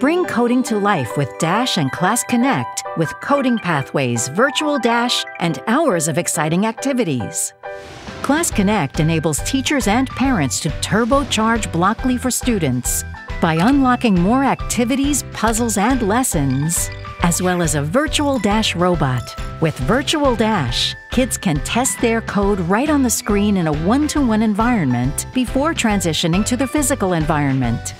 Bring coding to life with Dash and Class Connect with coding pathways, virtual Dash, and hours of exciting activities. Class Connect enables teachers and parents to turbocharge Blockly for students by unlocking more activities, puzzles, and lessons, as well as a virtual Dash robot. With Virtual Dash, kids can test their code right on the screen in a one-to-one environment before transitioning to the physical environment.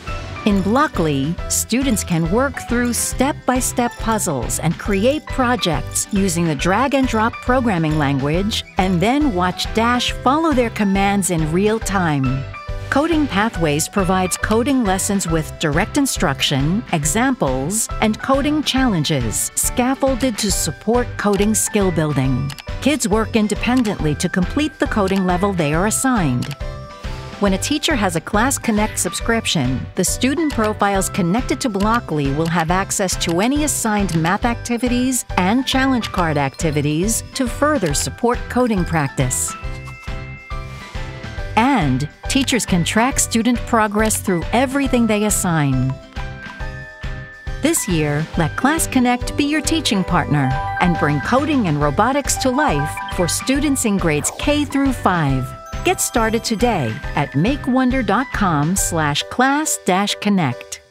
In Blockly, students can work through step-by-step puzzles and create projects using the drag-and-drop programming language, and then watch Dash follow their commands in real time. Coding Pathways provides coding lessons with direct instruction, examples, and coding challenges scaffolded to support coding skill building. Kids work independently to complete the coding level they are assigned. When a teacher has a Class Connect subscription, the student profiles connected to Blockly will have access to any assigned math activities and challenge card activities to further support coding practice. And teachers can track student progress through everything they assign. This year, let Class Connect be your teaching partner and bring coding and robotics to life for students in grades K through 5. Get started today at makewonder.com/class-connect.